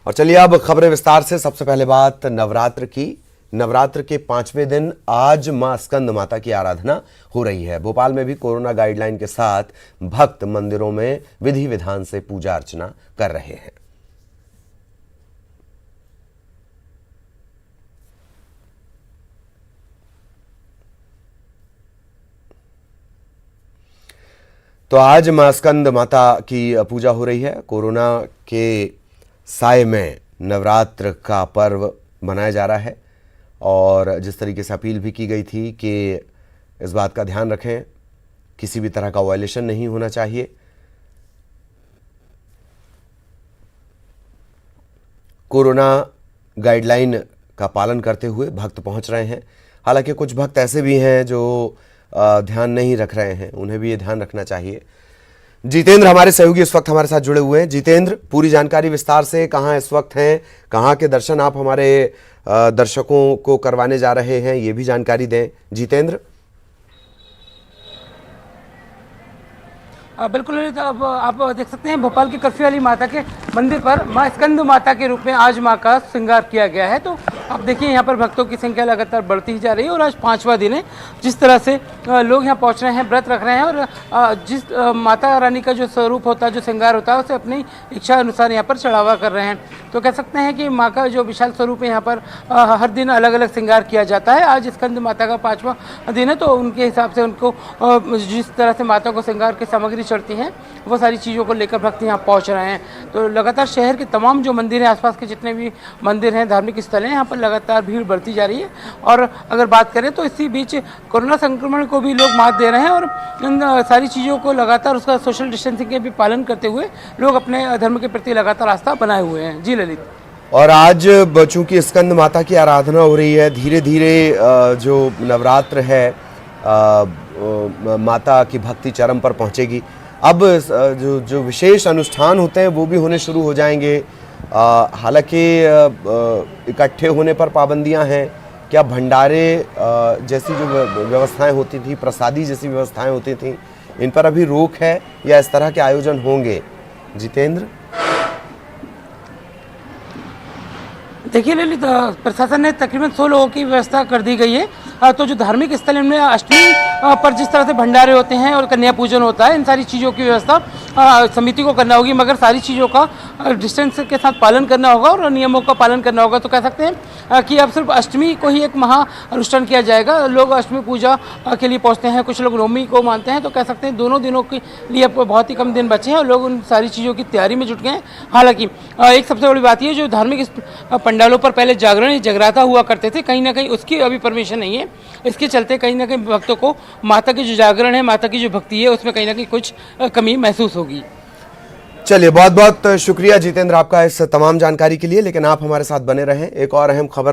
और चलिए अब खबरें विस्तार से। सबसे पहले बात नवरात्र की। नवरात्र के 5वें दिन आज मां स्कंद माता की आराधना हो रही है। भोपाल में भी कोरोना गाइडलाइन के साथ भक्त मंदिरों में विधि विधान से पूजा अर्चना कर रहे हैं। तो आज मां स्कंद माता की पूजा हो रही है। कोरोना के साए में नवरात्र का पर्व मनाया जा रहा है और जिस तरीके से अपील भी की गई थी कि इस बात का ध्यान रखें, किसी भी तरह का वायलेशन नहीं होना चाहिए। कोरोना गाइडलाइन का पालन करते हुए भक्त पहुंच रहे हैं। हालांकि कुछ भक्त ऐसे भी हैं जो ध्यान नहीं रख रहे हैं, उन्हें भी ये ध्यान रखना चाहिए। जितेंद्र हमारे सहयोगी इस वक्त हमारे साथ जुड़े हुए हैं। जितेंद्र, पूरी जानकारी विस्तार से, कहाँ इस वक्त हैं, कहाँ के दर्शन आप हमारे दर्शकों को करवाने जा रहे हैं, ये भी जानकारी दें जितेंद्र। बिल्कुल ललित, अब आप देख सकते हैं भोपाल की कर्फ्यू वाली माता के मंदिर पर मां स्कंद माता के रूप में आज मां का श्रृंगार किया गया है। तो आप देखिए यहाँ पर भक्तों की संख्या लगातार बढ़ती ही जा रही है और आज 5वां दिन है। जिस तरह से लोग यहाँ पहुँच रहे हैं, व्रत रख रहे हैं और जिस माता रानी का जो स्वरूप होता है, जो श्रृंगार होता है, उसे अपनी इच्छा अनुसार यहाँ पर चढ़ावा कर रहे हैं। तो कह सकते हैं कि माँ का जो विशाल स्वरूप है, यहाँ पर हर दिन अलग अलग श्रृंगार किया जाता है। आज स्कंद माता का 5वां दिन है, तो उनके हिसाब से उनको जिस तरह से माता को श्रृंगार की सामग्री चढ़ती हैं, वो सारी चीज़ों को लेकर भक्त यहाँ पहुँच रहे हैं। तो लगातार शहर के तमाम जो मंदिर हैं, आसपास के जितने भी मंदिर हैं, धार्मिक स्थल हैं, यहाँ पर लगातार भीड़ बढ़ती जा रही है। और अगर बात करें तो इसी बीच कोरोना संक्रमण को भी लोग मात दे रहे हैं और इन सारी चीज़ों को लगातार उसका सोशल डिस्टेंसिंग के भी पालन करते हुए लोग अपने धर्म के प्रति लगातार आस्था बनाए हुए हैं। जी ललित। और आज चूंकि स्कंद माता की आराधना हो रही है, धीरे धीरे जो नवरात्र है, माता की भक्ति चरम पर पहुंचेगी। अब जो विशेष अनुष्ठान होते हैं वो भी होने शुरू हो जाएंगे। हालांकि इकट्ठे होने पर पाबंदियां हैं। क्या भंडारे जैसी जो व्यवस्थाएं होती थी, प्रसादी जैसी व्यवस्थाएं होती थी, इन पर अभी रोक है या इस तरह के आयोजन होंगे जितेंद्र? देखिए ललित, प्रशासन ने तकरीबन 100 लोगों की व्यवस्था कर दी गई है। तो जो धार्मिक स्थल इनमें अष्टमी पर जिस तरह से भंडारे होते हैं और कन्या पूजन होता है, इन सारी चीज़ों की व्यवस्था समिति को करना होगी, मगर सारी चीज़ों का डिस्टेंस के साथ पालन करना होगा और नियमों का पालन करना होगा। तो कह सकते हैं कि अब सिर्फ अष्टमी को ही एक महा अनुष्ठान किया जाएगा। लोग अष्टमी पूजा के लिए पहुँचते हैं, कुछ लोग नवमी को मानते हैं। तो कह सकते हैं दोनों दिनों के लिए अब बहुत ही कम दिन बचे हैं और लोग उन सारी चीज़ों की तैयारी में जुट गए हैं। हालांकि एक सबसे बड़ी बात यह, जो धार्मिक पंडालों पर पहले जागरण जगराता हुआ करते थे, कहीं ना कहीं उसकी अभी परमिशन नहीं है। इसके चलते कहीं ना कहीं भक्तों को माता की जो जागरण है, माता की जो भक्ति है, उसमें कहीं ना कहीं कुछ कमी महसूस होगी। चलिए, बहुत बहुत शुक्रिया जितेंद्र आपका इस तमाम जानकारी के लिए। लेकिन आप हमारे साथ बने रहें। एक और अहम खबर